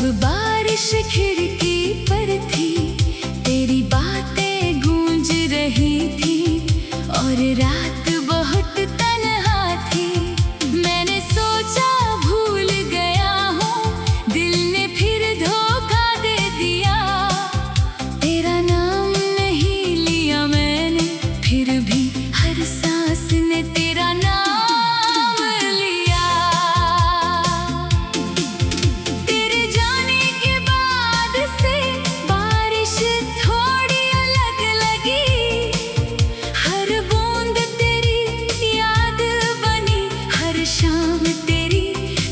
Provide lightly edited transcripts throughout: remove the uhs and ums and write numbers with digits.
बारिश खिड़की पर थी, तेरी बातें गूंज रही थी और रात बहुत तन्हा थी। मैंने सोचा भूल गया हूँ, दिल ने फिर धोखा दे दिया। तेरा नाम नहीं लिया मैंने, फिर भी हर सांस ने तेरा नाम लिया। तेरे जाने के बाद से बारिश थोड़ी अलग लगी, हर बूंद तेरी याद बनी, हर शाम तेरी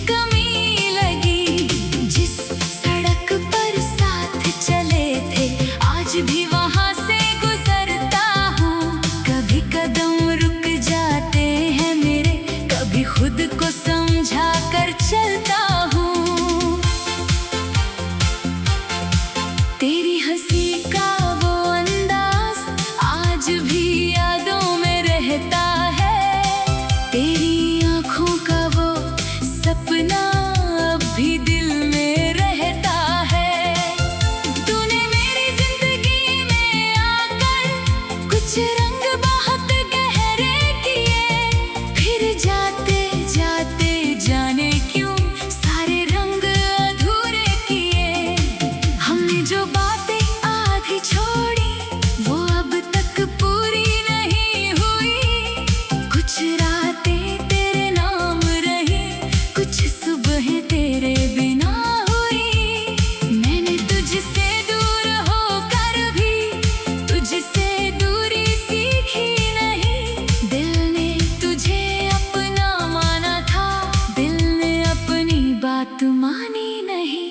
कमी लगी। जिस सड़क पर साथ चले थे आज भी वहाँ से गुजरता हूँ। कभी कदम रुक जाते हैं मेरे, कभी खुद को समझा कर चलता हूँ। तेरी हंसी का वो अंदाज आज भी यादों में रहता है, तेरी आँखों का वो सपना अब भी दिल में रहता है। तूने मेरी जिंदगी में आकर कुछ रंग बहुत गहरे किए, फिर जाते जाते जाने क्यों सारे रंग अधूरे किए। हमने जो बातें आधी छोड़ी वो अब तक पूरी नहीं हुई। कुछ रातें तेरे नाम रही, कुछ सुबहें तेरे बिना हुई। मैंने तुझसे दूर होकर भी तुझसे दूरी सीखी नहीं। दिल ने तुझे अपना माना था, दिल ने अपनी बात मानी नहीं।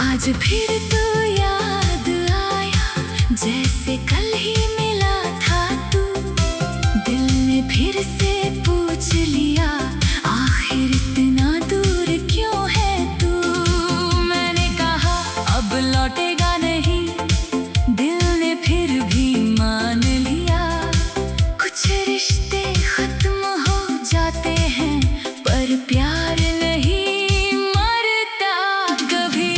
आज फिर तो याद आया जैसे कल ही मिला था तू। दिल ने फिर से पूछ लिया आखिर इतना दूर क्यों है तू। मैंने कहा अब लौटेगा नहीं, दिल ने फिर भी मान लिया। कुछ रिश्ते खत्म हो जाते हैं पर प्यार नहीं मरता कभी।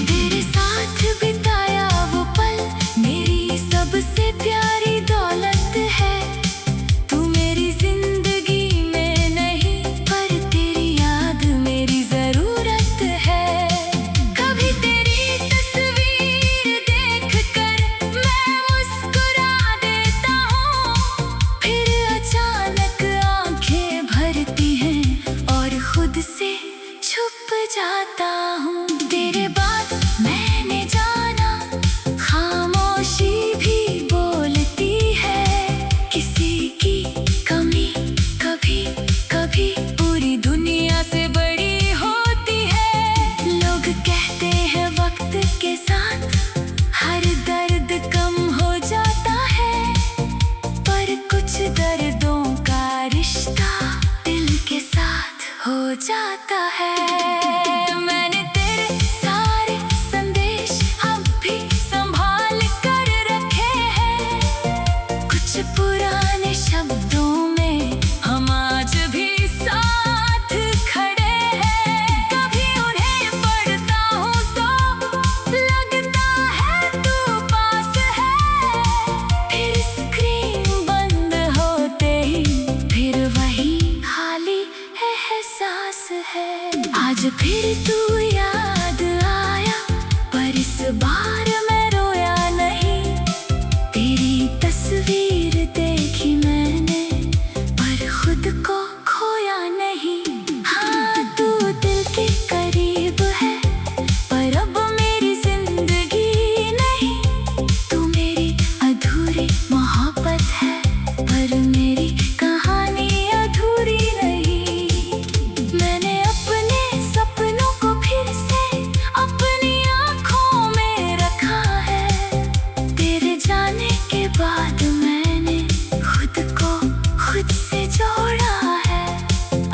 तेरे साथ बिताया वो पल मेरी सबसे प्यारी दौलत है। तू मेरी जिंदगी में नहीं पर तेरी याद मेरी जरूरत है। कभी तेरी तस्वीर देखकर मैं मुस्कुरा देता हूँ, फिर अचानक आंखें भरती हैं और खुद से छुप जाता हूँ। तेरे बाद मैंने जाना खामोशी भी बोलती है। किसी की कमी कभी कभी पूरी दुनिया से बड़ी होती है। लोग कहते हैं वक्त के साथ हर दर्द कम हो जाता है, पर कुछ दर्दों का रिश्ता दिल के साथ हो जाता है। मैंने तेरे सारे संदेश अब भी संभाल कर रखे हैं। कुछ पुराने शब्दों में हम आज भी साथ खड़े हैं। कभी उन्हें पढ़ता हूँ तो लगता है तू पास है, फिर स्क्रीन बंद होते ही फिर वही खाली एहसास है। आज फिर तू याद आया पर इस बार मैं रोया नहीं। तेरी तस्वीर देखी मैंने पर खुद को खोया नहीं। हाँ तू दिल के करीब है पर अब मेरी जिंदगी नहीं। तू मेरी अधूरी मोहब्बत है पर मेरी कहानी अधूरी नहीं। मैंने अपने सपनों को फिर से अपनी आँखों में रखा है। तेरे जाने के बाद मैंने खुद को खुद से जोड़ा है।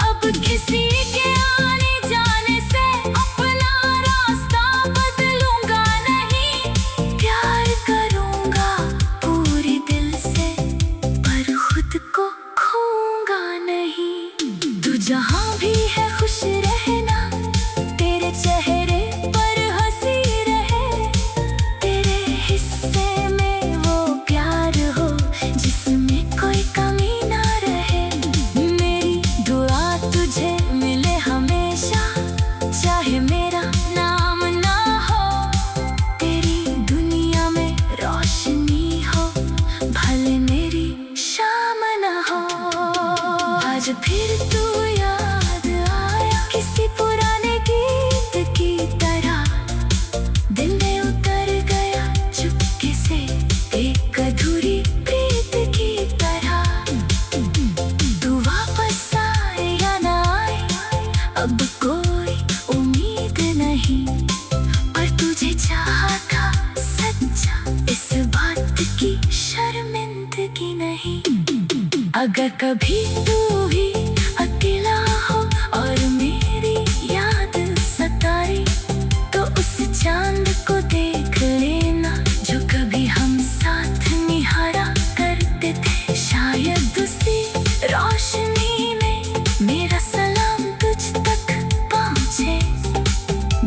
अब किसी के आने जाने से अपना रास्ता बदलूंगा नहीं। प्यार करूंगा पूरे दिल से पर खुद को खोऊंगा नहीं। तू जहाँ भी है खुश रह। अब कोई उम्मीद नहीं, पर तुझे चाहा था सच्चा, इस बात की शर्मिंदगी नहीं। अगर कभी तू भी अकेला हो और मेरी याद सताए, तो उस चांद को देख लेना जो कभी हम साथ निहारा करते थे। शायद उसी रोशनी में मेरा सलाम तुझ तक पहुँचे,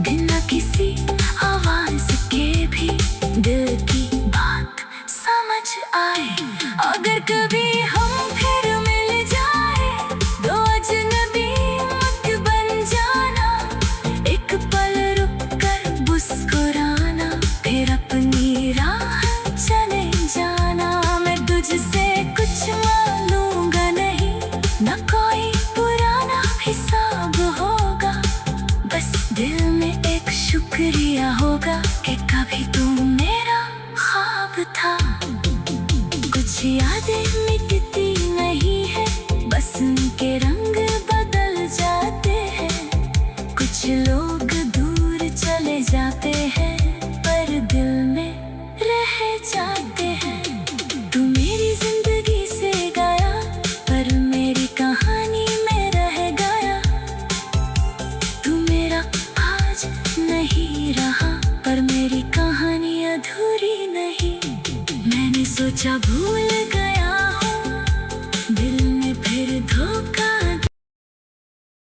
बिना किसी आवाज के भी दिल की बात समझ आए। अगर कभी हम फिर मिल जाए, दो अजनबी मत बन जाना, एक पल रुक कर मुस्कुराना, फिर अपनी राह चले जाना। मैं तुझसे कुछ मांगूंगा नहीं, न कोई पुराना हिसाब होगा, बस दिल में एक शुक्रिया होगा कि कभी तू मेरा ख्वाब था। कुछ यादें मिटती नहीं है, बस उनके रंग बदल जाते हैं। कुछ लोग दूर चले जाते हैं, पर दिल में रह जाते हैं। तू मेरी जिंदगी से गया, पर मेरी कहानी में रह गया। तू मेरा आज नहीं रहा, पर मेरी कहानी अधूरी नहीं। मैंने सोचा भूल